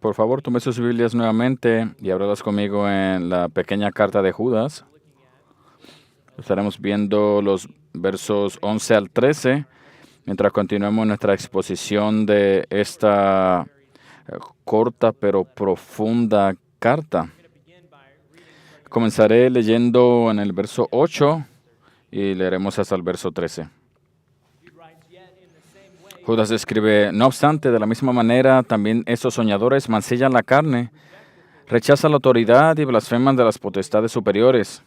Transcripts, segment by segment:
Por favor, tome sus Biblias nuevamente y ábralas conmigo en la pequeña carta de Judas. Estaremos viendo los versos 11 al 13 mientras continuemos nuestra exposición de esta corta pero profunda carta. Comenzaré leyendo en el verso 8 y leeremos hasta el verso 13. Judas escribe: no obstante, de la misma manera, también estos soñadores mancillan la carne, rechazan la autoridad y blasfeman de las potestades superiores.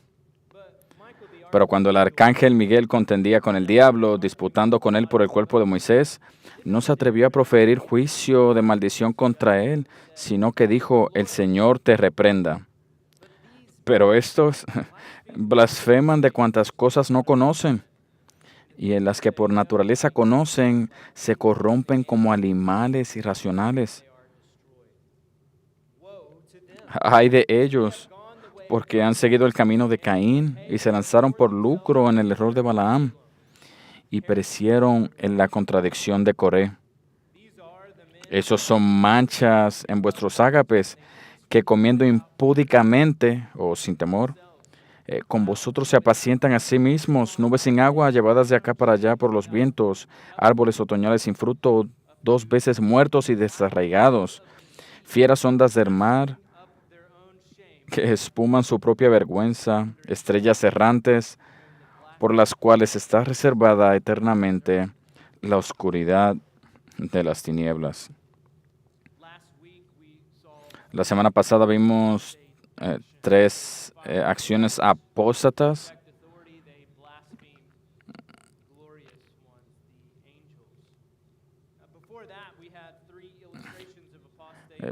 Pero cuando el arcángel Miguel contendía con el diablo, disputando con él por el cuerpo de Moisés, no se atrevió a proferir juicio de maldición contra él, sino que dijo: el Señor te reprenda. Pero estos blasfeman de cuantas cosas no conocen, y en las que por naturaleza conocen, se corrompen como animales irracionales. Ay de ellos, porque han seguido el camino de Caín y se lanzaron por lucro en el error de Balaam y perecieron en la contradicción de Coré. Esos son manchas en vuestros ágapes que comiendo impúdicamente o sin temor, con vosotros se apacientan a sí mismos, nubes sin agua llevadas de acá para allá por los vientos, árboles otoñales sin fruto, 2 veces muertos y desarraigados, fieras ondas del mar que espuman su propia vergüenza, estrellas errantes por las cuales está reservada eternamente la oscuridad de las tinieblas. La semana pasada vimos 3 acciones apóstatas.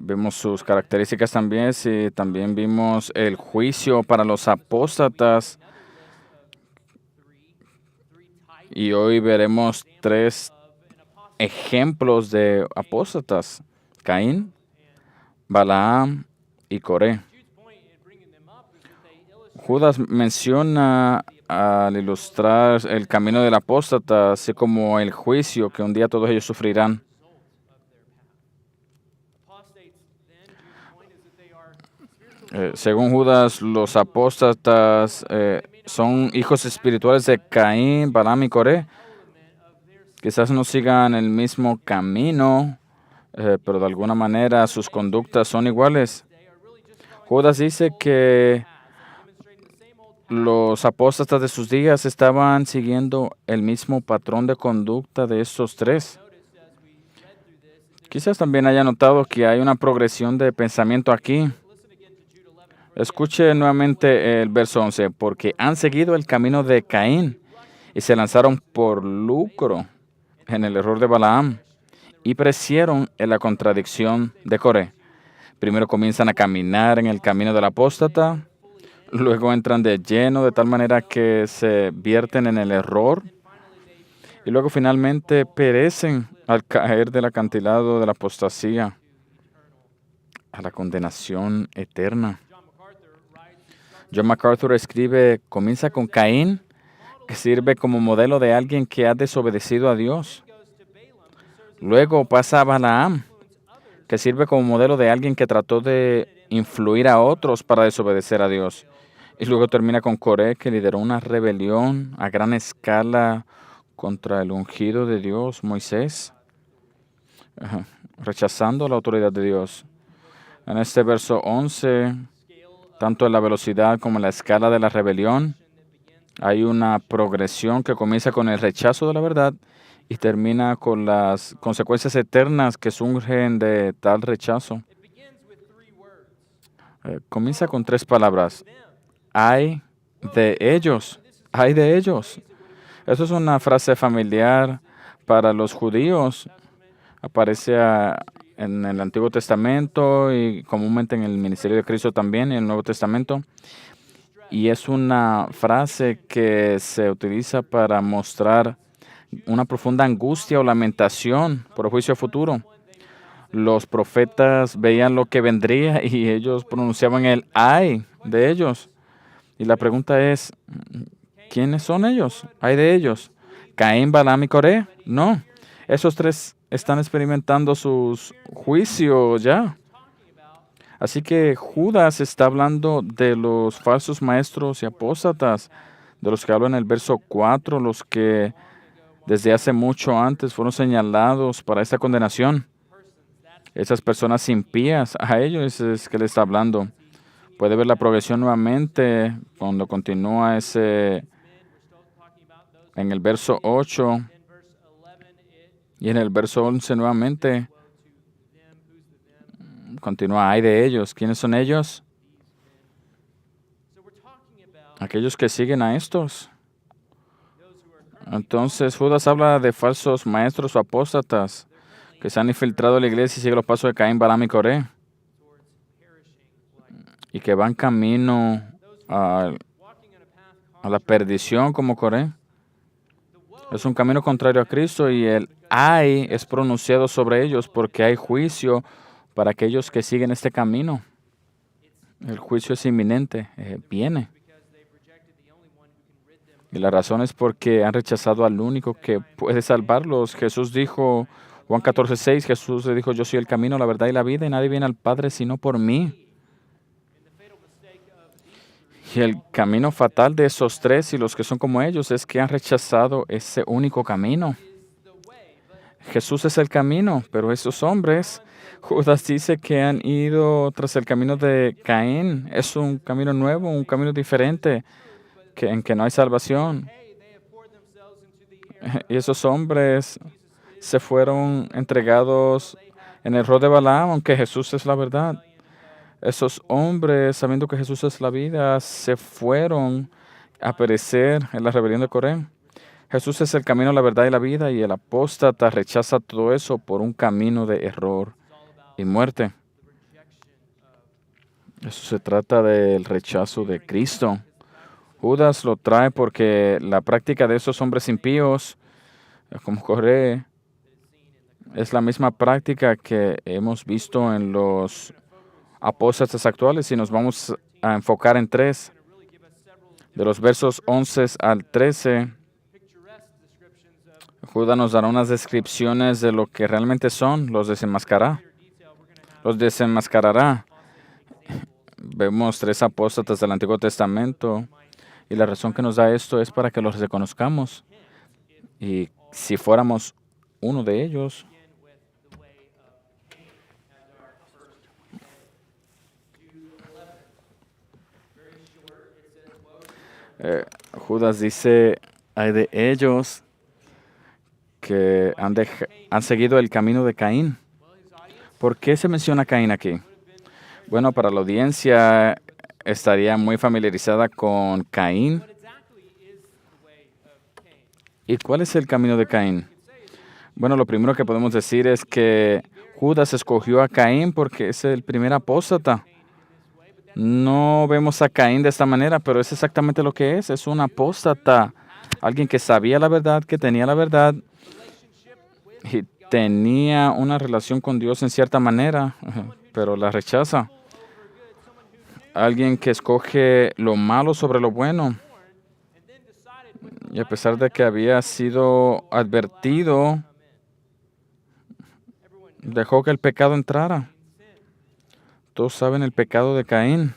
Vimos sus características también y también vimos el juicio para los apóstatas. Y hoy veremos 3 ejemplos de apóstatas: Caín, Balaam y Coré. Judas menciona al ilustrar el camino del apóstata, así como el juicio que un día todos ellos sufrirán. Según Judas, los apóstatas son hijos espirituales de Caín, Balaam y Coré. Quizás no sigan el mismo camino, pero de alguna manera sus conductas son iguales. Judas dice que los apóstatas de sus días estaban siguiendo el mismo patrón de conducta de estos 3. Quizás también haya notado que hay una progresión de pensamiento aquí. Escuche nuevamente el verso 11. Porque han seguido el camino de Caín y se lanzaron por lucro en el error de Balaam y perecieron en la contradicción de Coré. Primero comienzan a caminar en el camino del apóstata, luego entran de lleno de tal manera que se vierten en el error y luego finalmente perecen al caer del acantilado de la apostasía a la condenación eterna. John MacArthur escribe: comienza con Caín, que sirve como modelo de alguien que ha desobedecido a Dios. Luego pasa a Balaam, que sirve como modelo de alguien que trató de influir a otros para desobedecer a Dios. Y luego termina con Coré, que lideró una rebelión a gran escala contra el ungido de Dios, Moisés, rechazando la autoridad de Dios. En este verso 11, tanto en la velocidad como en la escala de la rebelión, hay una progresión que comienza con el rechazo de la verdad y termina con las consecuencias eternas que surgen de tal rechazo. Comienza con 3 palabras: ay de ellos, ay de ellos. Eso es una frase familiar para los judíos. Aparece en el Antiguo Testamento y comúnmente en el ministerio de Cristo también, en el Nuevo Testamento. Y es una frase que se utiliza para mostrar una profunda angustia o lamentación por el juicio futuro. Los profetas veían lo que vendría y ellos pronunciaban el ay de ellos. Y la pregunta es: ¿quiénes son ellos? ¿Ay de ellos? ¿Caín, Balaam y Coré? No. Esos 3 están experimentando sus juicios ya. Así que Judas está hablando de los falsos maestros y apóstatas, de los que habla en el verso 4, los que desde hace mucho antes fueron señalados para esta condenación. Esas personas impías, a ellos es que le está hablando. Puede ver la progresión nuevamente cuando continúa en el verso 8 y en el verso 11 nuevamente. Continúa, hay de ellos. ¿Quiénes son ellos? Aquellos que siguen a estos. Entonces Judas habla de falsos maestros o apóstatas que se han infiltrado en la iglesia y siguen los pasos de Caín, Balaam y Coré, y que van camino a la perdición como Coré. Es un camino contrario a Cristo y el ay es pronunciado sobre ellos porque hay juicio para aquellos que siguen este camino. El juicio es inminente, viene. Y la razón es porque han rechazado al único que puede salvarlos. Jesús dijo, Juan 14:6, Jesús le dijo, yo soy el camino, la verdad y la vida, y nadie viene al Padre sino por mí. Y el camino fatal de esos tres y los que son como ellos es que han rechazado ese único camino. Jesús es el camino, pero esos hombres, Judas dice que han ido tras el camino de Caín. Es un camino nuevo, un camino diferente, en que no hay salvación. Y esos hombres se fueron entregados en el error de Balaam, aunque Jesús es la verdad. Esos hombres, sabiendo que Jesús es la vida, se fueron a perecer en la rebelión de Coré. Jesús es el camino, la verdad y la vida, y el apóstata rechaza todo eso por un camino de error y muerte. Eso se trata del rechazo de Cristo. Judas lo trae porque la práctica de esos hombres impíos, como Coré, es la misma práctica que hemos visto en los apóstatas actuales y nos vamos a enfocar en tres. De los versos 11 al 13, Judas nos dará unas descripciones de lo que realmente son, los desenmascarará. Los desenmascarará. Vemos tres apóstatas del Antiguo Testamento y la razón que nos da esto es para que los reconozcamos. Y si fuéramos uno de ellos, Judas dice, hay de ellos que han seguido el camino de Caín. ¿Por qué se menciona Caín aquí? Bueno, para la audiencia estaría muy familiarizada con Caín. ¿Y cuál es el camino de Caín? Bueno, lo primero que podemos decir es que Judas escogió a Caín porque es el primer apóstata. No vemos a Caín de esta manera, pero es exactamente lo que es un apóstata. Alguien que sabía la verdad, que tenía la verdad y tenía una relación con Dios en cierta manera, pero la rechaza. Alguien que escoge lo malo sobre lo bueno. Y a pesar de que había sido advertido, dejó que el pecado entrara. Todos saben el pecado de Caín.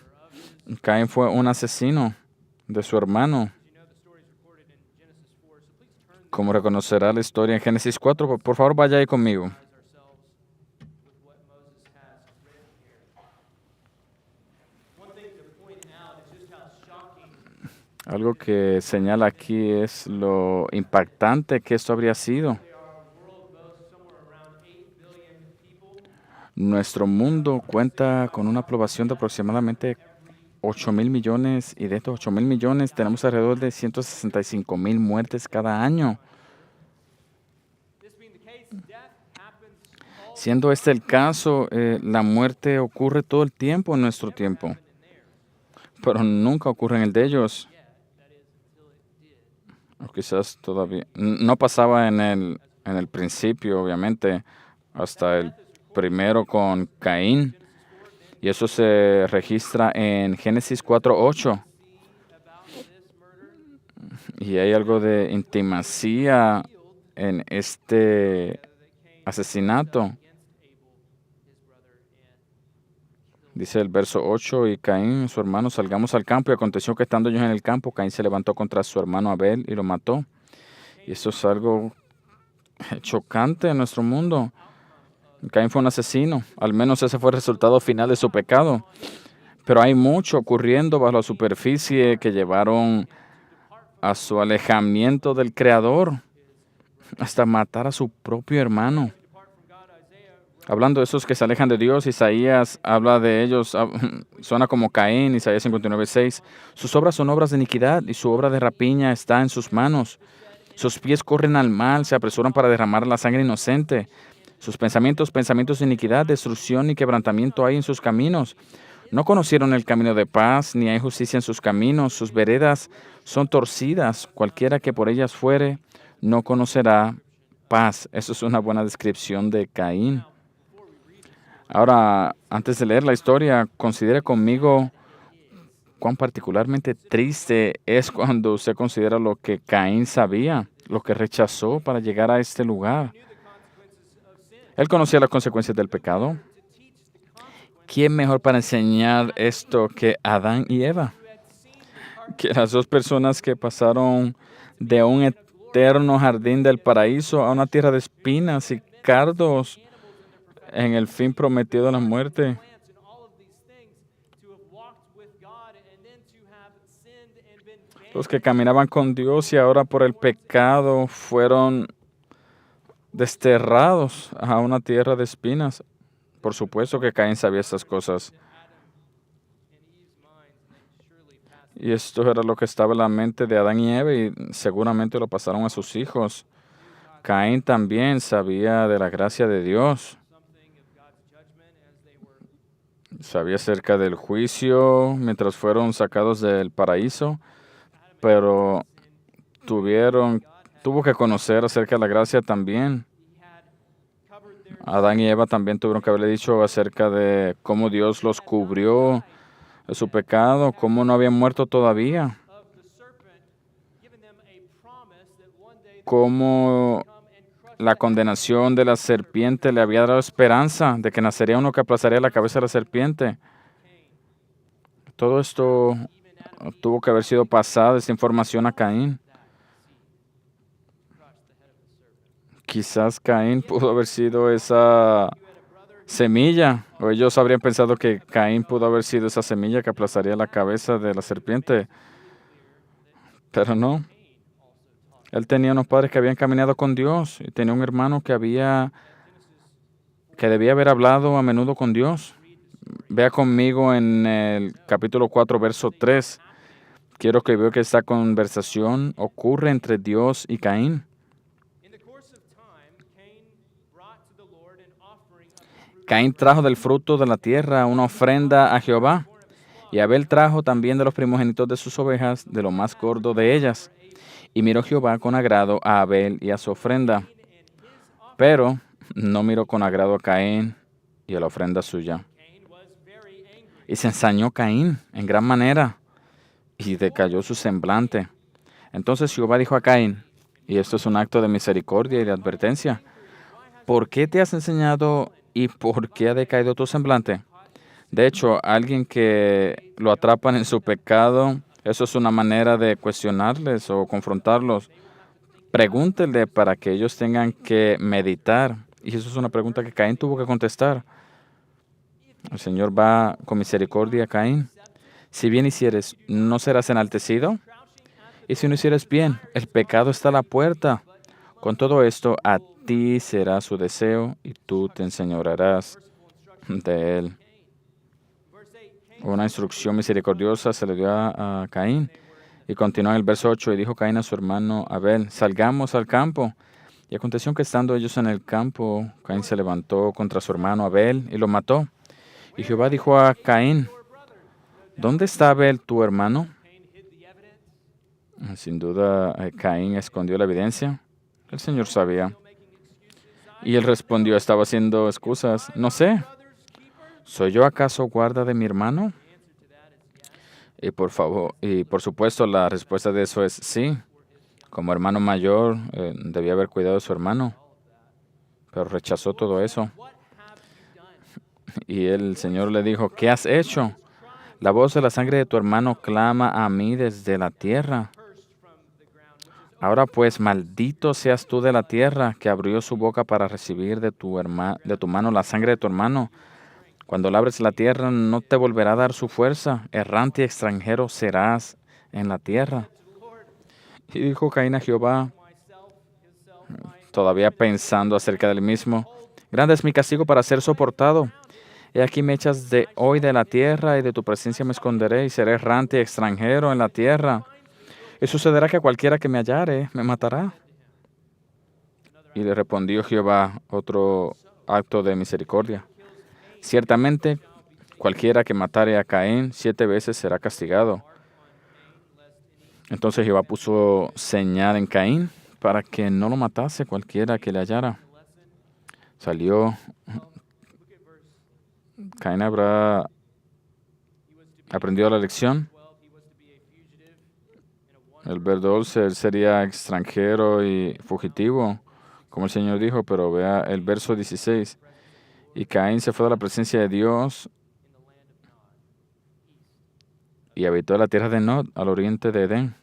Caín fue un asesino de su hermano. Como reconocerá la historia en Génesis 4, por favor vaya ahí conmigo. Algo que señala aquí es lo impactante que esto habría sido. Nuestro mundo cuenta con una población de aproximadamente 8,000 millones y de estos 8,000 millones tenemos alrededor de 165,000 muertes cada año. Siendo este el caso, la muerte ocurre todo el tiempo en nuestro tiempo, pero nunca ocurre en el de ellos. O quizás todavía no pasaba en el principio, obviamente, hasta el primero con Caín. Y eso se registra en Génesis 4:8. Y hay algo de intimacía en este asesinato. Dice el verso 8, y Caín y su hermano salgamos al campo, y aconteció que estando ellos en el campo, Caín se levantó contra su hermano Abel y lo mató. Y esto es algo chocante en nuestro mundo. Caín fue un asesino, al menos ese fue el resultado final de su pecado. Pero hay mucho ocurriendo bajo la superficie que llevaron a su alejamiento del Creador, hasta matar a su propio hermano. Hablando de esos que se alejan de Dios, Isaías habla de ellos, suena como Caín, Isaías 59:6. Sus obras son obras de iniquidad y su obra de rapiña está en sus manos. Sus pies corren al mal, se apresuran para derramar la sangre inocente. Sus pensamientos, pensamientos de iniquidad, destrucción y quebrantamiento hay en sus caminos. No conocieron el camino de paz, ni hay justicia en sus caminos. Sus veredas son torcidas. Cualquiera que por ellas fuere, no conocerá paz. Eso es una buena descripción de Caín. Ahora, antes de leer la historia, considere conmigo cuán particularmente triste es cuando usted considera lo que Caín sabía, lo que rechazó para llegar a este lugar. Él conocía las consecuencias del pecado. ¿Quién mejor para enseñar esto que Adán y Eva? Que las dos personas que pasaron de un eterno jardín del paraíso a una tierra de espinas y cardos en el fin prometido de la muerte. Los que caminaban con Dios y ahora por el pecado fueron desterrados a una tierra de espinas. Por supuesto que Caín sabía estas cosas. Y esto era lo que estaba en la mente de Adán y Eva y seguramente lo pasaron a sus hijos. Caín también sabía de la gracia de Dios. Sabía acerca del juicio mientras fueron sacados del paraíso, pero tuvo que conocer acerca de la gracia también. Adán y Eva también tuvieron que haberle dicho acerca de cómo Dios los cubrió de su pecado, cómo no habían muerto todavía, cómo la condenación de la serpiente le había dado esperanza de que nacería uno que aplazaría la cabeza de la serpiente. Todo esto tuvo que haber sido pasado, esta información a Caín. Quizás Caín pudo haber sido esa semilla, o ellos habrían pensado que Caín pudo haber sido esa semilla que aplazaría la cabeza de la serpiente, pero no. Él tenía unos padres que habían caminado con Dios y tenía un hermano que debía haber hablado a menudo con Dios. Vea conmigo en el capítulo 4, verso 3. Quiero que vea que esta conversación ocurre entre Dios y Caín. Caín trajo del fruto de la tierra una ofrenda a Jehová, y Abel trajo también de los primogénitos de sus ovejas, de lo más gordo de ellas. Y miró Jehová con agrado a Abel y a su ofrenda, pero no miró con agrado a Caín y a la ofrenda suya. Y se ensañó Caín en gran manera, y decayó su semblante. Entonces Jehová dijo a Caín, y esto es un acto de misericordia y de advertencia: ¿por qué te has enseñado y por qué ha decaído tu semblante? De hecho, alguien que lo atrapan en su pecado, eso es una manera de cuestionarles o confrontarlos. Pregúntenle para que ellos tengan que meditar. Y eso es una pregunta que Caín tuvo que contestar. El Señor va con misericordia a Caín. Si bien hicieres, ¿no serás enaltecido? Y si no hicieres bien, el pecado está a la puerta. Con todo esto, a ti será su deseo y tú te enseñorearás de él. Una instrucción misericordiosa se le dio a Caín. Y continúa en el verso 8, y dijo Caín a su hermano Abel, salgamos al campo. Y aconteció que estando ellos en el campo, Caín se levantó contra su hermano Abel y lo mató. Y Jehová dijo a Caín, ¿dónde está Abel tu hermano? Sin duda, Caín escondió la evidencia. El Señor sabía. Y él respondió, estaba haciendo excusas. No sé, ¿soy yo acaso guarda de mi hermano? Y por supuesto, la respuesta de eso es sí. Como hermano mayor, debía haber cuidado de su hermano, pero rechazó todo eso. Y el Señor le dijo, ¿qué has hecho? La voz de la sangre de tu hermano clama a mí desde la tierra. Ahora pues, maldito seas tú de la tierra, que abrió su boca para recibir de tu mano la sangre de tu hermano. Cuando labres la tierra, no te volverá a dar su fuerza. Errante y extranjero serás en la tierra. Y dijo Caín a Jehová, todavía pensando acerca del mismo, grande es mi castigo para ser soportado. He aquí me echas de hoy de la tierra, y de tu presencia me esconderé, y seré errante y extranjero en la tierra. Y sucederá que cualquiera que me hallare me matará. Y le respondió Jehová, otro acto de misericordia. Ciertamente, cualquiera que matare a Caín 7 veces será castigado. Entonces Jehová puso señal en Caín para que no lo matase cualquiera que le hallara. Salió. Caín habrá aprendido la lección. El verso 12, él sería extranjero y fugitivo, como el Señor dijo, pero vea el verso 16. Y Caín se fue de la presencia de Dios y habitó la tierra de Nod, al oriente de Edén.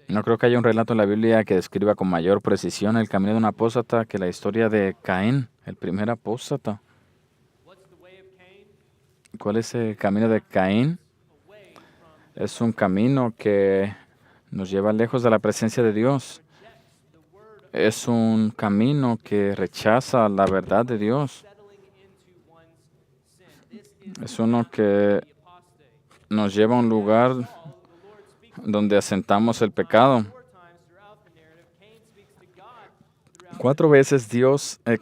No creo que haya un relato en la Biblia que describa con mayor precisión el camino de un apóstata que la historia de Caín, el primer apóstata. ¿Cuál es el camino de Caín? Es un camino que nos lleva lejos de la presencia de Dios. Es un camino que rechaza la verdad de Dios. Es uno que nos lleva a un lugar donde asentamos el pecado. 4 veces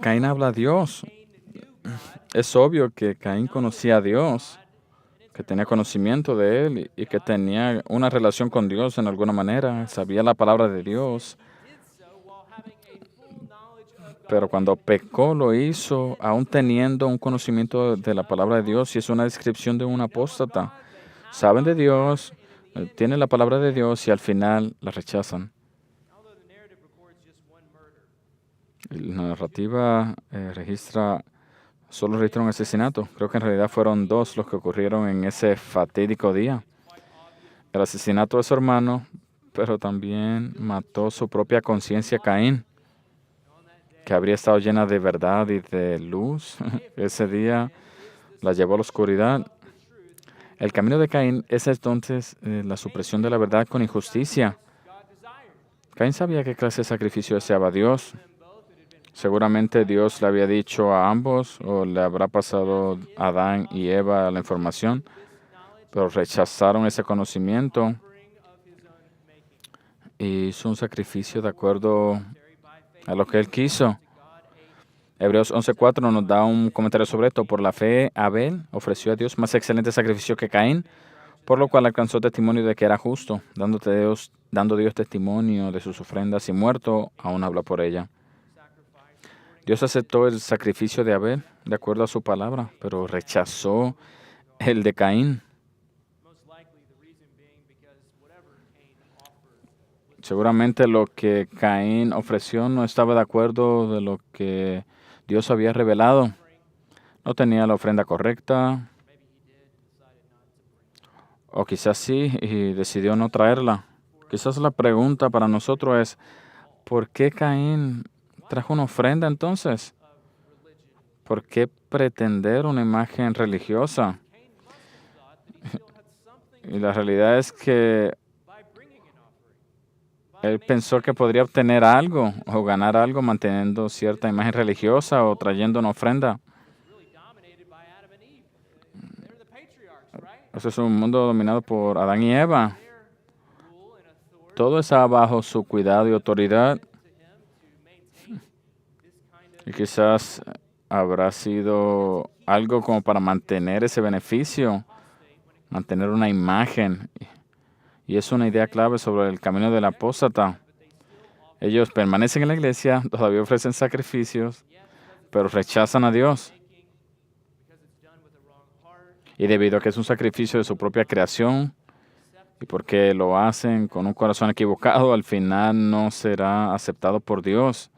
Caín habla a Dios. Es obvio que Caín conocía a Dios, que tenía conocimiento de Él y que tenía una relación con Dios en alguna manera. Sabía la palabra de Dios. Pero cuando pecó, lo hizo aún teniendo un conocimiento de la palabra de Dios, y es una descripción de un apóstata. Saben de Dios, tienen la palabra de Dios y al final la rechazan. La narrativa solo registra un asesinato. Creo que en realidad fueron 2 los que ocurrieron en ese fatídico día. El asesinato de su hermano, pero también mató su propia conciencia Caín, que habría estado llena de verdad y de luz. Ese día la llevó a la oscuridad. El camino de Caín es entonces la supresión de la verdad con injusticia. Caín sabía qué clase de sacrificio deseaba Dios. Seguramente Dios le había dicho a ambos, o le habrá pasado a Adán y Eva la información, pero rechazaron ese conocimiento y hizo un sacrificio de acuerdo a lo que él quiso. Hebreos 11:4 nos da un comentario sobre esto. Por la fe, Abel ofreció a Dios más excelente sacrificio que Caín, por lo cual alcanzó testimonio de que era justo, dando Dios testimonio de sus ofrendas, y muerto, aún habla por ella. Dios aceptó el sacrificio de Abel de acuerdo a su palabra, pero rechazó el de Caín. Seguramente lo que Caín ofreció no estaba de acuerdo de lo que Dios había revelado. No tenía la ofrenda correcta, o quizás sí, y decidió no traerla. Quizás la pregunta para nosotros es, ¿por qué Caín trajo una ofrenda entonces? ¿Por qué pretender una imagen religiosa? Y la realidad es que él pensó que podría obtener algo o ganar algo manteniendo cierta imagen religiosa o trayendo una ofrenda. Eso es un mundo dominado por Adán y Eva. Todo está bajo su cuidado y autoridad. Y quizás habrá sido algo como para mantener ese beneficio, mantener una imagen. Y es una idea clave sobre el camino del apóstata. Ellos permanecen en la iglesia, todavía ofrecen sacrificios, pero rechazan a Dios. Y debido a que es un sacrificio de su propia creación, y porque lo hacen con un corazón equivocado, al final no será aceptado por Dios.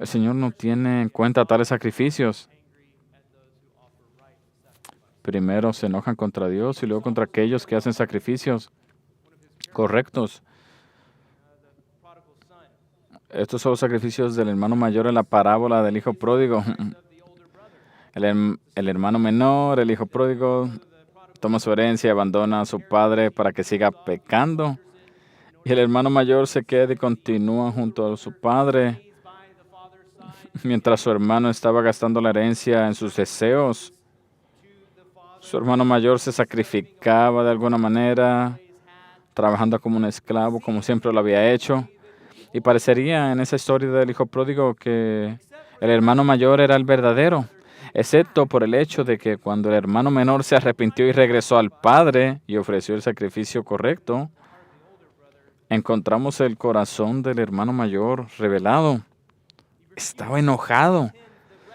El Señor no tiene en cuenta tales sacrificios. Primero se enojan contra Dios y luego contra aquellos que hacen sacrificios correctos. Estos son los sacrificios del hermano mayor en la parábola del hijo pródigo. El hermano menor, el hijo pródigo, toma su herencia y abandona a su padre para que siga pecando. Y el hermano mayor se queda y continúa junto a su padre, mientras su hermano estaba gastando la herencia en sus deseos. Su hermano mayor se sacrificaba de alguna manera, trabajando como un esclavo, como siempre lo había hecho. Y parecería en esa historia del hijo pródigo que el hermano mayor era el verdadero, excepto por el hecho de que cuando el hermano menor se arrepintió y regresó al padre y ofreció el sacrificio correcto, encontramos el corazón del hermano mayor revelado. Estaba enojado.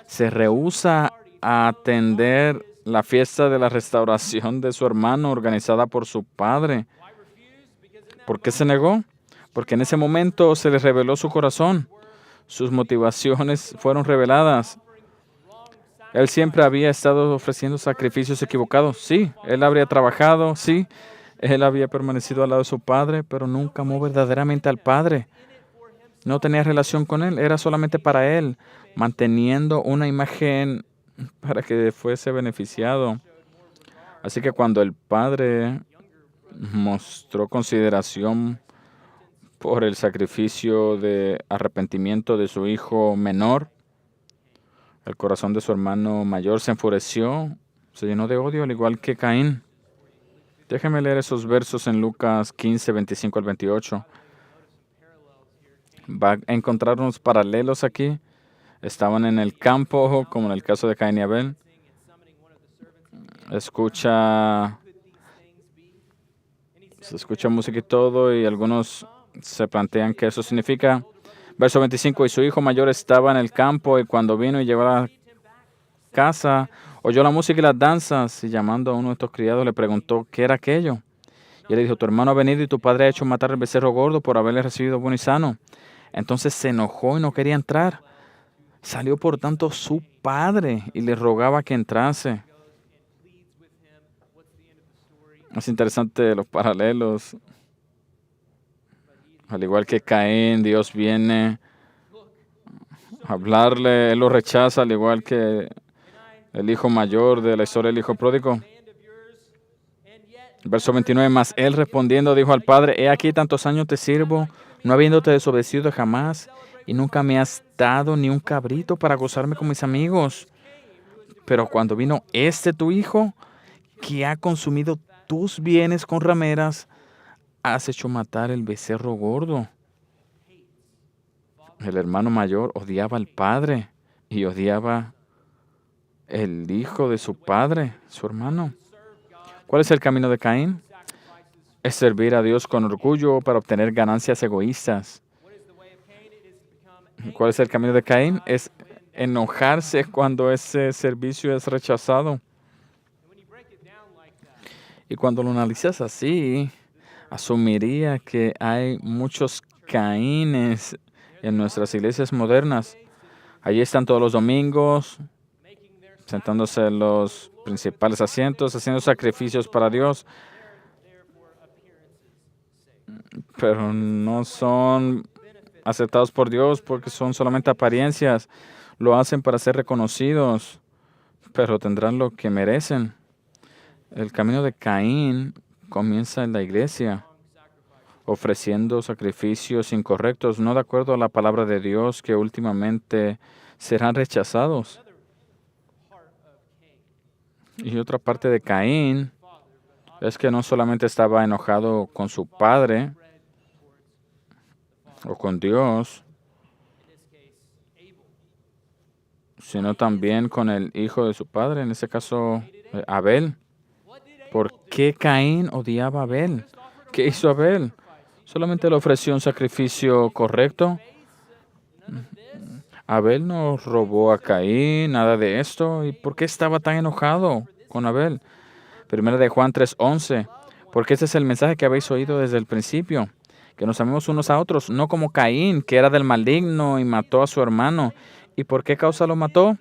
Se rehúsa a atender la fiesta de la restauración de su hermano organizada por su padre. ¿Por qué se negó? Porque en ese momento se le reveló su corazón. Sus motivaciones fueron reveladas. Él siempre había estado ofreciendo sacrificios equivocados. Sí, él habría trabajado, sí, él había permanecido al lado de su padre, pero nunca amó verdaderamente al padre. No tenía relación con él, era solamente para él, manteniendo una imagen para que fuese beneficiado. Así que cuando el padre mostró consideración por el sacrificio de arrepentimiento de su hijo menor, el corazón de su hermano mayor se enfureció, se llenó de odio, al igual que Caín. Déjeme leer esos versos en Lucas 15, 25 al 28. Va a encontrar unos paralelos aquí. Estaban en el campo, como en el caso de Caín y Abel. Se escucha música y todo, y algunos se plantean qué eso significa. Verso 25, y su hijo mayor estaba en el campo, y cuando vino y llegó a la casa, oyó la música y las danzas, y llamando a uno de estos criados le preguntó qué era aquello. Y él le dijo, tu hermano ha venido y tu padre ha hecho matar al becerro gordo por haberle recibido bueno y sano. Entonces se enojó y no quería entrar. Salió por tanto su padre y le rogaba que entrase. Es interesante los paralelos. Al igual que Caín, Dios viene a hablarle, él lo rechaza, al igual que el hijo mayor de la historia del hijo pródigo. Verso 29, mas él respondiendo dijo al padre, he aquí tantos años te sirvo, no habiéndote desobedecido jamás, y nunca me has dado ni un cabrito para gozarme con mis amigos. Pero cuando vino este tu hijo, que ha consumido tus bienes con rameras, has hecho matar el becerro gordo. El hermano mayor odiaba al padre y odiaba el hijo de su padre, su hermano. ¿Cuál es el camino de Caín? Es servir a Dios con orgullo para obtener ganancias egoístas. ¿Cuál es el camino de Caín? Es enojarse cuando ese servicio es rechazado. Y cuando lo analizas así, asumiría que hay muchos Caínes en nuestras iglesias modernas. Allí están todos los domingos, sentándose en los principales asientos, haciendo sacrificios para Dios, pero no son aceptados por Dios porque son solamente apariencias. Lo hacen para ser reconocidos, pero tendrán lo que merecen. El camino de Caín comienza en la iglesia, ofreciendo sacrificios incorrectos, no de acuerdo a la palabra de Dios, que últimamente serán rechazados. Y otra parte de Caín es que no solamente estaba enojado con su padre o con Dios, sino también con el hijo de su padre, en este caso Abel. ¿Por qué Caín odiaba a Abel? ¿Qué hizo Abel? ¿Solamente le ofreció un sacrificio correcto? Abel no robó a Caín, nada de esto. ¿Y por qué estaba tan enojado con Abel? Primera de Juan 3:11. Porque este es el mensaje que habéis oído desde el principio, que nos amemos unos a otros, no como Caín, que era del maligno y mató a su hermano. ¿Y por qué causa lo mató?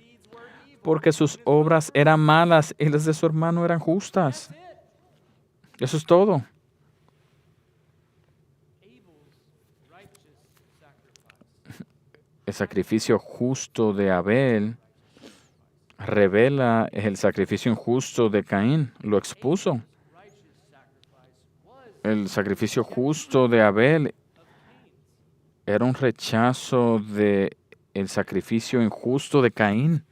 Porque sus obras eran malas y las de su hermano eran justas. Eso es todo. El sacrificio justo de Abel revela el sacrificio injusto de Caín, lo expuso. El sacrificio justo de Abel era un rechazo de el sacrificio injusto de Caín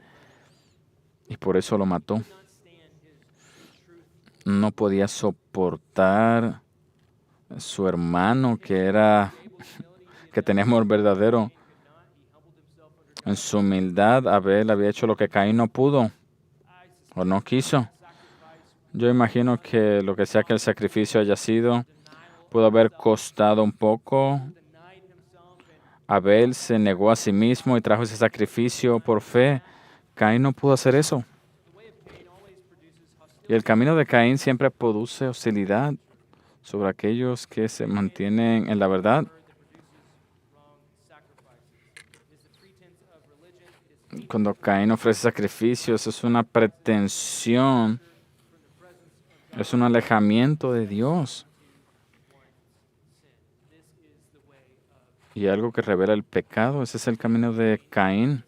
y por eso lo mató. No podía soportar a su hermano que tenía amor verdadero. En su humildad, Abel había hecho lo que Caín no pudo o no quiso. Yo imagino que lo que sea que el sacrificio haya sido, pudo haber costado un poco. Abel se negó a sí mismo y trajo ese sacrificio por fe. Caín no pudo hacer eso. Y el camino de Caín siempre produce hostilidad sobre aquellos que se mantienen en la verdad. Cuando Caín ofrece sacrificios, es una pretensión, es un alejamiento de Dios. Y algo que revela el pecado, ese es el camino de Caín.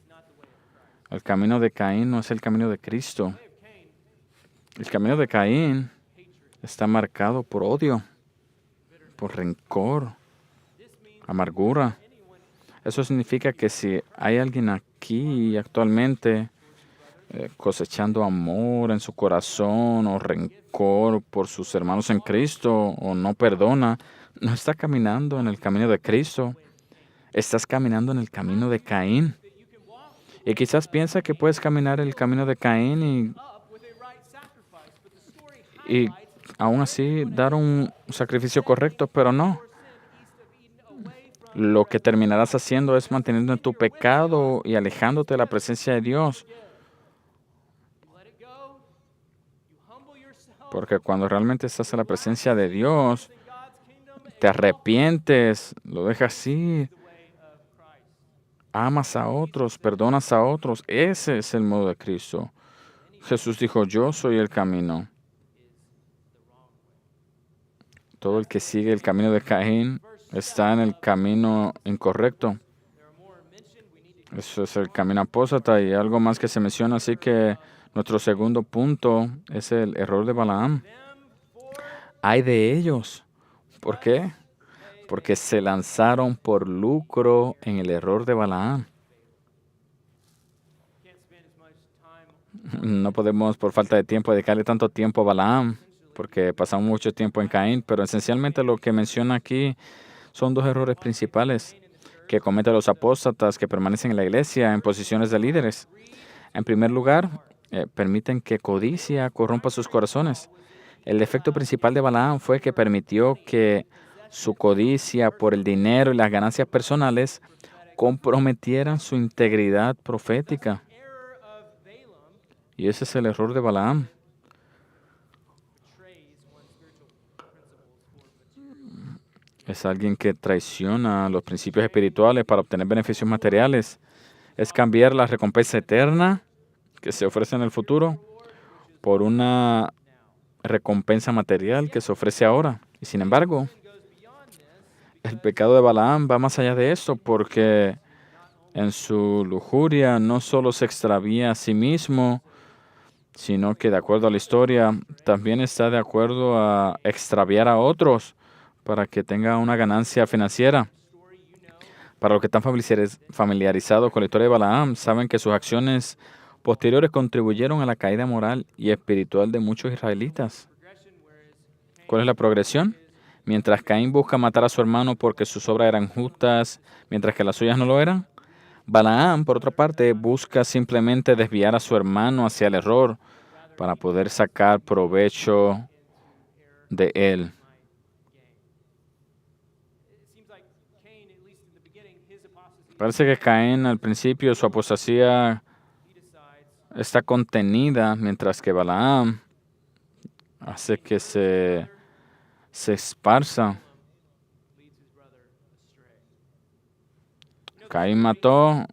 El camino de Caín no es el camino de Cristo. El camino de Caín está marcado por odio, por rencor, amargura. Eso significa que si hay alguien aquí actualmente cosechando amor en su corazón o rencor por sus hermanos en Cristo o no perdona, no está caminando en el camino de Cristo. Estás caminando en el camino de Caín. Y quizás piensa que puedes caminar el camino de Caín y aún así dar un sacrificio correcto, pero no. Lo que terminarás haciendo es manteniendo en tu pecado y alejándote de la presencia de Dios. Porque cuando realmente estás en la presencia de Dios, te arrepientes, lo dejas ir, amas a otros, perdonas a otros. Ese es el modo de Cristo. Jesús dijo, yo soy el camino. Todo el que sigue el camino de Caín está en el camino incorrecto. Eso es el camino apóstata y algo más que se menciona. Así que nuestro segundo punto es el error de Balaam. Hay de ellos. ¿Por qué? Porque se lanzaron por lucro en el error de Balaam. No podemos, por falta de tiempo, dedicarle tanto tiempo a Balaam, porque pasamos mucho tiempo en Caín, pero esencialmente lo que menciona aquí son dos errores principales que cometen los apóstatas que permanecen en la iglesia en posiciones de líderes. En primer lugar, permiten que codicia corrompa sus corazones. El defecto principal de Balaam fue que permitió que su codicia por el dinero y las ganancias personales comprometieran su integridad profética. Y ese es el error de Balaam. Es alguien que traiciona los principios espirituales para obtener beneficios materiales. Es cambiar la recompensa eterna que se ofrece en el futuro por una recompensa material que se ofrece ahora. Y sin embargo, el pecado de Balaam va más allá de eso, porque en su lujuria no solo se extravía a sí mismo, sino que de acuerdo a la historia, también está de acuerdo a extraviar a otros para que tenga una ganancia financiera. Para los que están familiarizados con la historia de Balaam, saben que sus acciones posteriores contribuyeron a la caída moral y espiritual de muchos israelitas. ¿Cuál es la progresión? Mientras Caín busca matar a su hermano porque sus obras eran justas, mientras que las suyas no lo eran, Balaam, por otra parte, busca simplemente desviar a su hermano hacia el error para poder sacar provecho de él. Parece que Caín al principio su apostasía está contenida, mientras que Balaam hace que se esparza. Caín mató,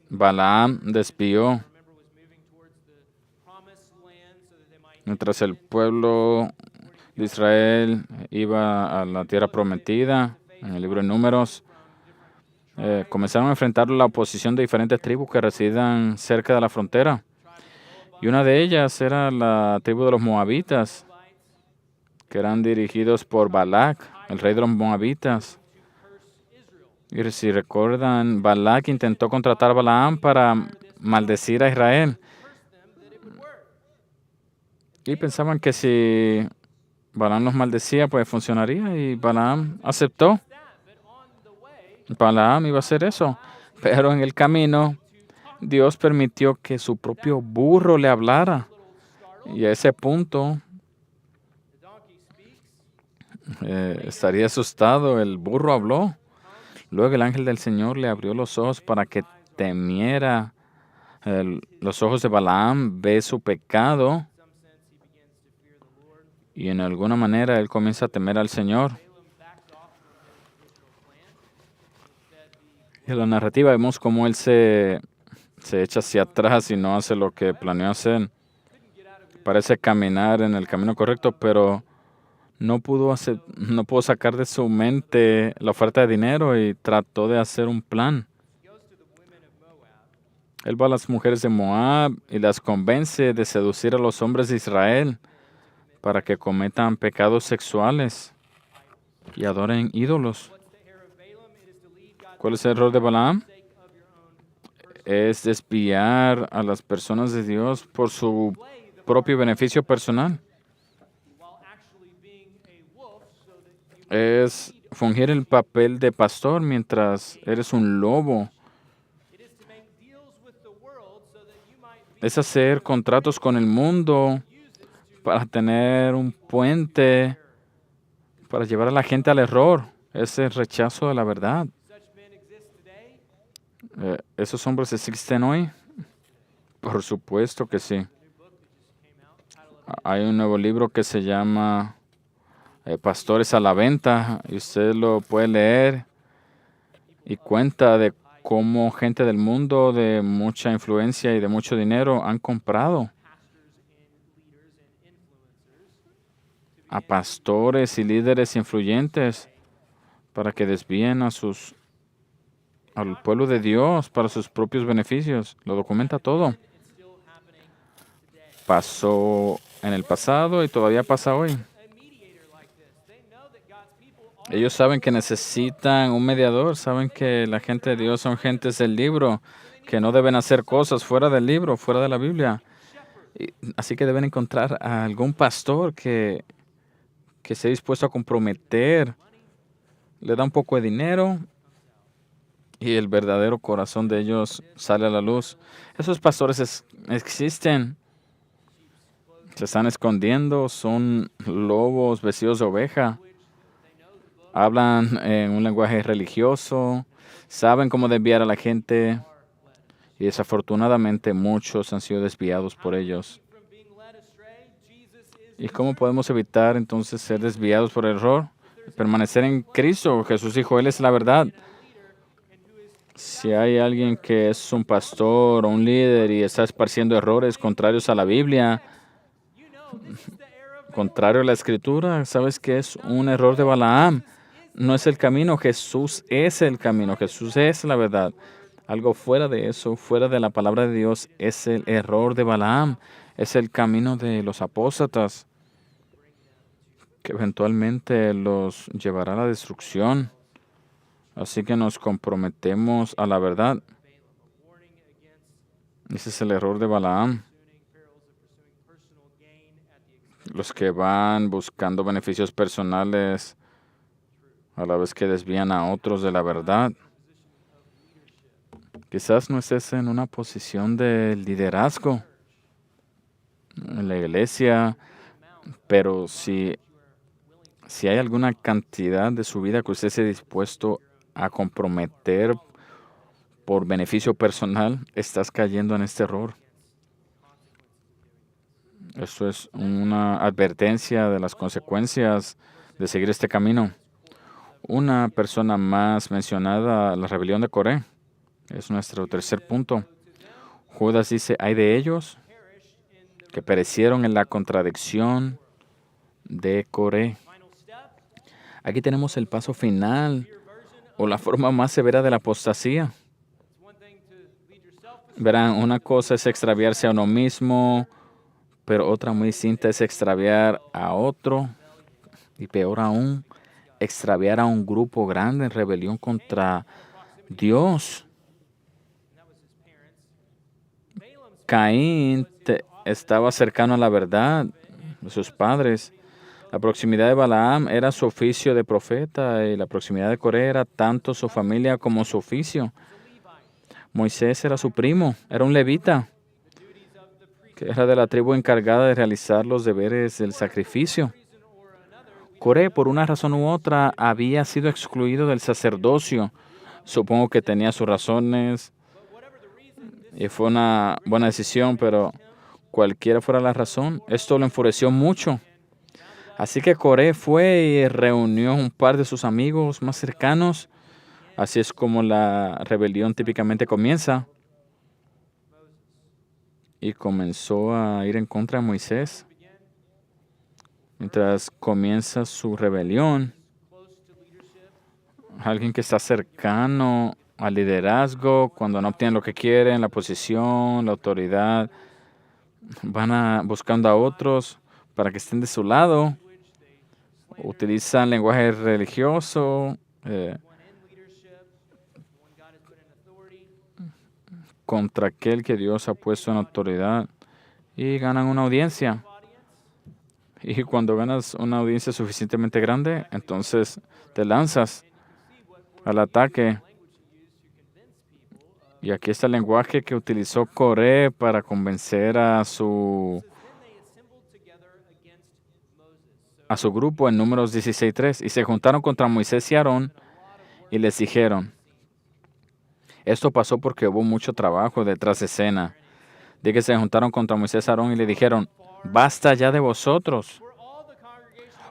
Balaam despió. Mientras el pueblo de Israel iba a la tierra prometida, en el libro de Números, comenzaron a enfrentar la oposición de diferentes tribus que residían cerca de la frontera. Y una de ellas era la tribu de los Moabitas, que eran dirigidos por Balac, el rey de los Moabitas. Y si recuerdan, Balac intentó contratar a Balaam para maldecir a Israel. Y pensaban que si Balaam los maldecía, pues funcionaría. Y Balaam aceptó. Balaam iba a hacer eso. Pero en el camino, Dios permitió que su propio burro le hablara. Y a ese punto, estaría asustado. El burro habló. Luego el ángel del Señor le abrió los ojos para que temiera. Los ojos de Balaam ve su pecado y en alguna manera él comienza a temer al Señor. Y en la narrativa vemos cómo él se echa hacia atrás y no hace lo que planeó hacer. Parece caminar en el camino correcto, pero no pudo sacar de su mente la oferta de dinero y trató de hacer un plan. Él va a las mujeres de Moab y las convence de seducir a los hombres de Israel para que cometan pecados sexuales y adoren ídolos. ¿Cuál es el error de Balaam? Es desviar a las personas de Dios por su propio beneficio personal. Es fungir el papel de pastor mientras eres un lobo. Es hacer contratos con el mundo para tener un puente, para llevar a la gente al error. Es el rechazo de la verdad. ¿Esos hombres existen hoy? Por supuesto que sí. Hay un nuevo libro que se llama Pastores a la Venta, y usted lo puede leer y cuenta de cómo gente del mundo de mucha influencia y de mucho dinero han comprado a pastores y líderes influyentes para que desvíen al pueblo de Dios para sus propios beneficios. Lo documenta todo. Pasó en el pasado y todavía pasa hoy. Ellos saben que necesitan un mediador, saben que la gente de Dios son gentes del libro, que no deben hacer cosas fuera del libro, fuera de la Biblia. Así que deben encontrar a algún pastor que esté dispuesto a comprometer, le da un poco de dinero y el verdadero corazón de ellos sale a la luz. Esos pastores existen, se están escondiendo, son lobos vestidos de oveja. Hablan en un lenguaje religioso, saben cómo desviar a la gente y desafortunadamente muchos han sido desviados por ellos. ¿Y cómo podemos evitar entonces ser desviados por el error? Permanecer en Cristo. Jesús dijo, Él es la verdad. Si hay alguien que es un pastor o un líder y está esparciendo errores contrarios a la Biblia, contrario a la Escritura, sabes que es un error de Balaam. No es el camino, Jesús es el camino, Jesús es la verdad. Algo fuera de eso, fuera de la palabra de Dios, es el error de Balaam, es el camino de los apóstatas, que eventualmente los llevará a la destrucción. Así que nos comprometemos a la verdad. Ese es el error de Balaam. Los que van buscando beneficios personales a la vez que desvían a otros de la verdad. Quizás no estés en una posición de liderazgo en la iglesia, pero si hay alguna cantidad de su vida que usted esté dispuesto a comprometer por beneficio personal, estás cayendo en este error. Esto es una advertencia de las consecuencias de seguir este camino. Una persona más mencionada, la rebelión de Coré. Es nuestro tercer punto. Judas dice, hay de ellos que perecieron en la contradicción de Coré. Aquí tenemos el paso final o la forma más severa de la apostasía. Verán, una cosa es extraviarse a uno mismo, pero otra muy distinta es extraviar a otro y peor aún, extraviar a un grupo grande en rebelión contra Dios. Caín estaba cercano a la verdad de sus padres. La proximidad de Balaam era su oficio de profeta y la proximidad de Coré era tanto su familia como su oficio. Moisés era su primo, era un levita, que era de la tribu encargada de realizar los deberes del sacrificio. Coré, por una razón u otra, había sido excluido del sacerdocio. Supongo que tenía sus razones y fue una buena decisión, pero cualquiera fuera la razón, esto lo enfureció mucho. Así que Coré fue y reunió un par de sus amigos más cercanos. Así es como la rebelión típicamente comienza. Y comenzó a ir en contra de Moisés. Mientras comienza su rebelión, alguien que está cercano al liderazgo, cuando no obtienen lo que quieren, la posición, la autoridad, buscando a otros para que estén de su lado, utilizan lenguaje religioso contra aquel que Dios ha puesto en autoridad y ganan una audiencia. Y cuando ganas una audiencia suficientemente grande, entonces te lanzas al ataque. Y aquí está el lenguaje que utilizó Coré para convencer a su grupo en Números 16:3. Y se juntaron contra Moisés y Aarón y les dijeron, esto pasó porque hubo mucho trabajo detrás de escena. De que se juntaron contra Moisés y Aarón y le dijeron, basta ya de vosotros,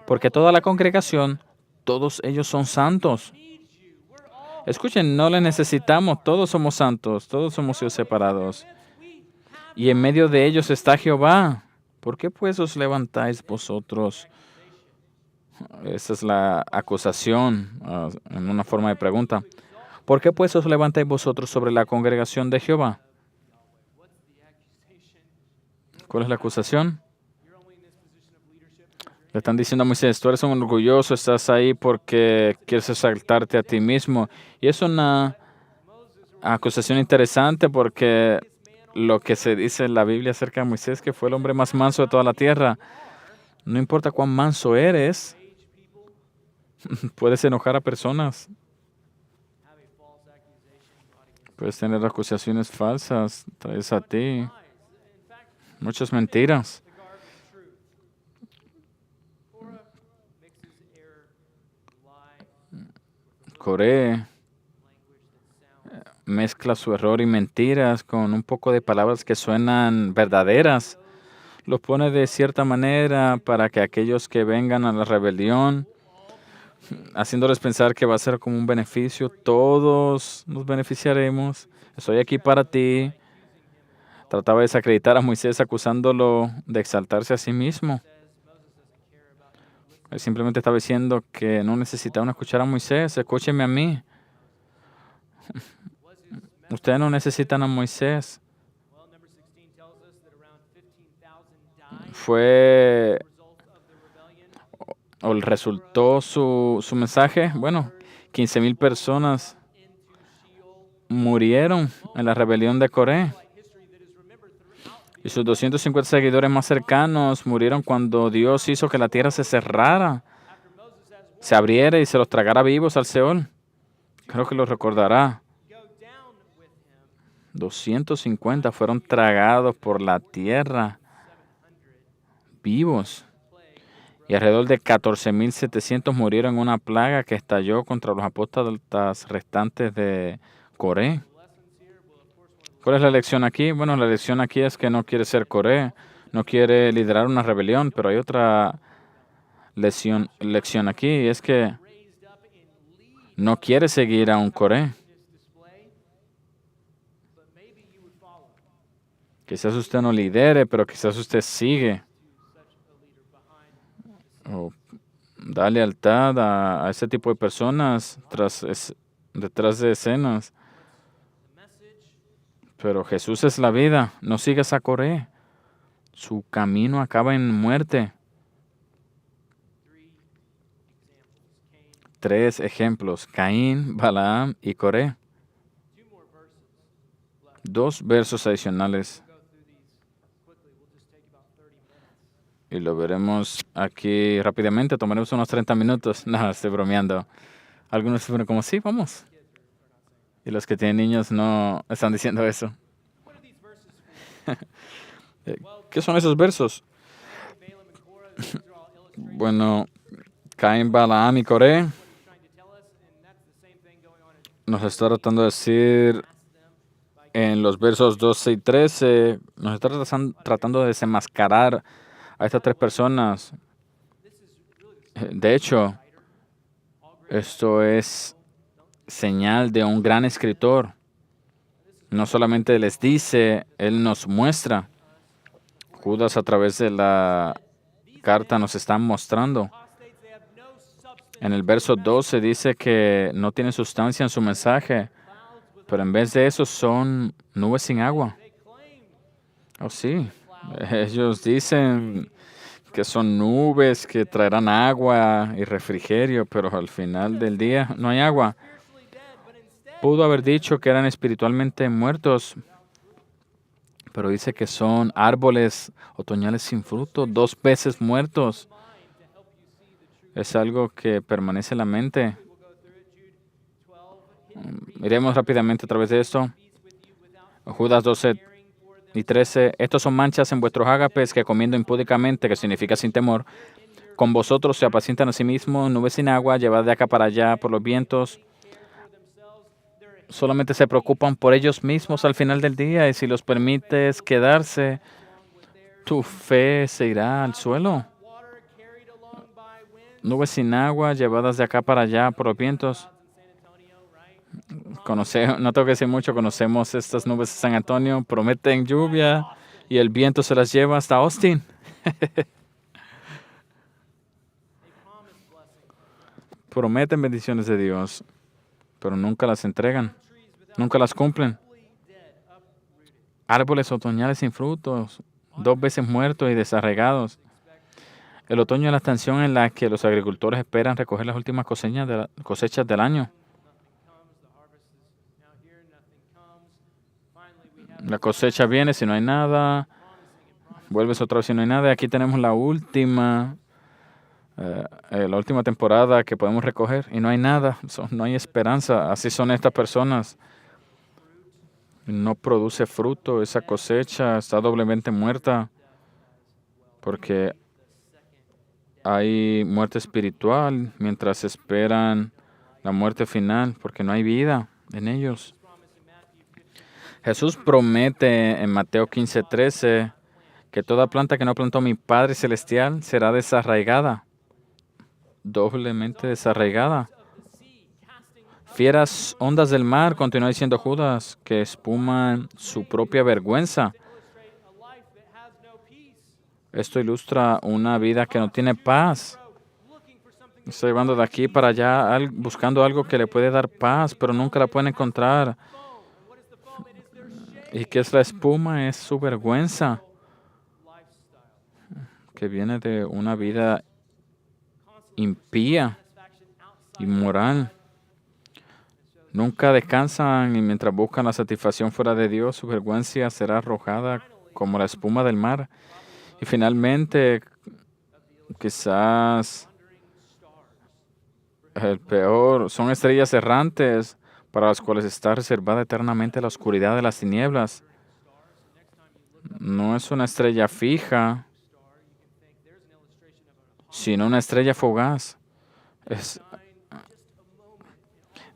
porque toda la congregación, todos ellos son santos. Escuchen, no le necesitamos, todos somos santos, todos hemos sido separados. Y en medio de ellos está Jehová. ¿Por qué pues os levantáis vosotros? Esa es la acusación en una forma de pregunta. ¿Por qué pues os levantáis vosotros sobre la congregación de Jehová? ¿Cuál es la acusación? Le están diciendo a Moisés, tú eres un orgulloso, estás ahí porque quieres exaltarte a ti mismo. Y es una acusación interesante porque lo que se dice en la Biblia acerca de Moisés, que fue el hombre más manso de toda la tierra. No importa cuán manso eres, puedes enojar a personas. Puedes tener acusaciones falsas, traes a ti muchas mentiras. Coré mezcla su error y mentiras con un poco de palabras que suenan verdaderas. Los pone de cierta manera para que aquellos que vengan a la rebelión, haciéndoles pensar que va a ser como un beneficio, todos nos beneficiaremos. Estoy aquí para ti. Trataba de desacreditar a Moisés acusándolo de exaltarse a sí mismo. Él simplemente estaba diciendo que no necesitaban escuchar a Moisés, escúchenme a mí. Ustedes no necesitan a Moisés. Fue o resultó su mensaje. Bueno, 15,000 personas murieron en la rebelión de Coré. Y sus 250 seguidores más cercanos murieron cuando Dios hizo que la tierra se cerrara, se abriera y se los tragara vivos al Seol. Creo que lo recordará. 250 fueron tragados por la tierra vivos. Y alrededor de 14,700 murieron en una plaga que estalló contra los apóstatas restantes de Coré. ¿Cuál es la lección aquí? Bueno, la lección aquí es que no quiere ser Coré, no quiere liderar una rebelión, pero hay otra lección aquí, y es que no quiere seguir a un Coré. Quizás usted no lidere, pero quizás usted sigue. O da lealtad a ese tipo de personas detrás de escenas. Pero Jesús es la vida. No sigas a Coré. Su camino acaba en muerte. 3 ejemplos: Caín, Balaam y Coré. 2 versos adicionales. Y lo veremos aquí rápidamente. Tomaremos unos 30 minutos. No, estoy bromeando. Algunos se ponen como, sí, vamos. Y los que tienen niños no están diciendo eso. ¿Qué son esos versos? Bueno, Caín, Balaam y Coré nos está tratando de decir en los versos 12 y 13, nos está tratando de desenmascarar a estas 3 personas. De hecho, esto es señal de un gran escritor. No solamente les dice, él nos muestra. Judas a través de la carta nos está mostrando. En el verso 12 dice que no tiene sustancia en su mensaje, pero en vez de eso son nubes sin agua. Oh, sí. Ellos dicen que son nubes que traerán agua y refrigerio, pero al final del día no hay agua. Pudo haber dicho que eran espiritualmente muertos, pero dice que son árboles otoñales sin fruto, 2 veces muertos. Es algo que permanece en la mente. Miremos rápidamente a través de esto. Judas 12 y 13. Estos son manchas en vuestros ágapes que comiendo impúdicamente, que significa sin temor, con vosotros se apacientan a sí mismos, nubes sin agua, llevadas de acá para allá por los vientos. Solamente se preocupan por ellos mismos al final del día, y si los permites quedarse, tu fe se irá al suelo. Nubes sin agua, llevadas de acá para allá por los vientos. No tengo que decir mucho, conocemos estas nubes de San Antonio, prometen lluvia y el viento se las lleva hasta Austin. Prometen bendiciones de Dios, pero nunca las entregan, nunca las cumplen. Árboles otoñales sin frutos, 2 veces muertos y desarraigados. El otoño es la estación en la que los agricultores esperan recoger las últimas cosechas del año. La cosecha viene si no hay nada, vuelves otra vez si no hay nada. Aquí tenemos la última temporada que podemos recoger y no hay nada, no hay esperanza. Así son estas personas. No produce fruto, esa cosecha está doblemente muerta porque hay muerte espiritual mientras esperan la muerte final, porque no hay vida en ellos. Jesús promete en Mateo 15:13 que toda planta que no plantó mi Padre Celestial será desarraigada, doblemente desarraigada. Fieras ondas del mar, continúa diciendo Judas, que espuman su propia vergüenza. Esto ilustra una vida que no tiene paz. Está llevando de aquí para allá, buscando algo que le puede dar paz, pero nunca la pueden encontrar. ¿Y qué es la espuma? Es su vergüenza, que viene de una vida impía, inmoral. Nunca descansan y mientras buscan la satisfacción fuera de Dios, su vergüenza será arrojada como la espuma del mar. Y finalmente, quizás el peor, son estrellas errantes para las cuales está reservada eternamente la oscuridad de las tinieblas. No es una estrella fija, sino una estrella fugaz.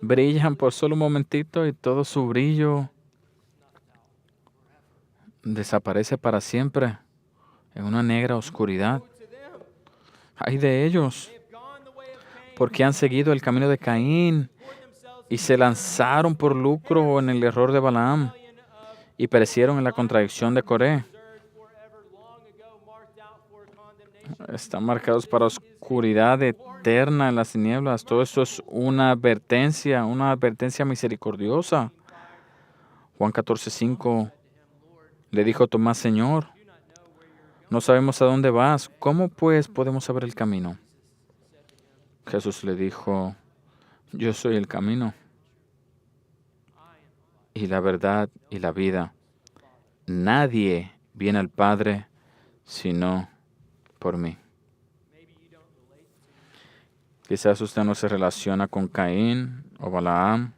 Brillan por solo un momentito y todo su brillo desaparece para siempre en una negra oscuridad. Ay de ellos, porque han seguido el camino de Caín y se lanzaron por lucro en el error de Balaam y perecieron en la contradicción de Coré. Están marcados para oscuridad eterna en las tinieblas. Todo esto es una advertencia misericordiosa. Juan 14:5 le dijo a Tomás: Señor, no sabemos a dónde vas. ¿Cómo pues podemos saber el camino? Jesús le dijo: yo soy el camino y la verdad y la vida. Nadie viene al Padre sino por mí. Quizás usted no se relaciona con Caín o Balaam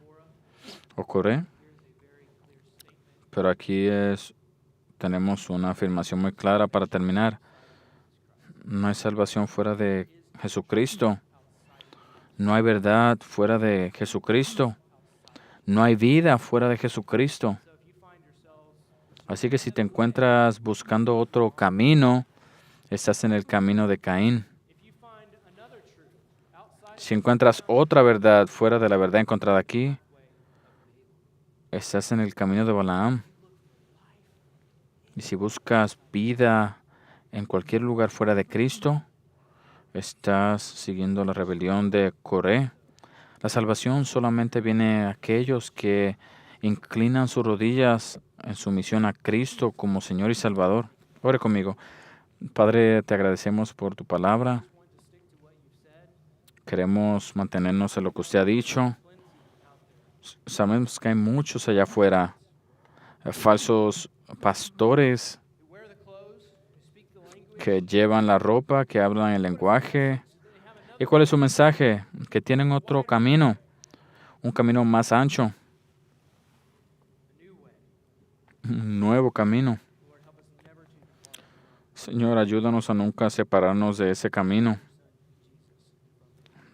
o Coré, pero aquí tenemos una afirmación muy clara para terminar. No hay salvación fuera de Jesucristo. No hay verdad fuera de Jesucristo. No hay vida fuera de Jesucristo. Así que si te encuentras buscando otro camino, estás en el camino de Caín. Si encuentras otra verdad fuera de la verdad encontrada aquí, estás en el camino de Balaam. Y si buscas vida en cualquier lugar fuera de Cristo, estás siguiendo la rebelión de Coré. La salvación solamente viene a aquellos que inclinan sus rodillas en sumisión a Cristo como Señor y Salvador. Ore conmigo. Padre, te agradecemos por tu palabra. Queremos mantenernos en lo que usted ha dicho. Sabemos que hay muchos allá afuera, falsos pastores que llevan la ropa, que hablan el lenguaje. ¿Y cuál es su mensaje? Que tienen otro camino, un camino más ancho, un nuevo camino. Señor, ayúdanos a nunca separarnos de ese camino,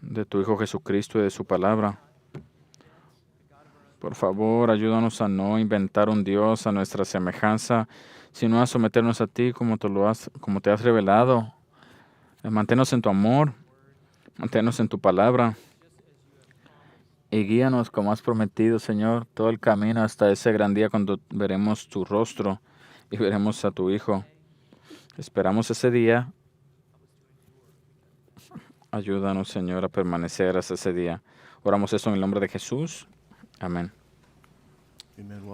de tu Hijo Jesucristo y de su palabra. Por favor, ayúdanos a no inventar un Dios a nuestra semejanza, sino a someternos a ti como te has revelado. Manténnos en tu amor, manténnos en tu palabra y guíanos como has prometido, Señor, todo el camino hasta ese gran día cuando veremos tu rostro y veremos a tu Hijo. Esperamos ese día. Ayúdanos, Señor, a permanecer hasta ese día. Oramos esto en el nombre de Jesús. Amén. Amen.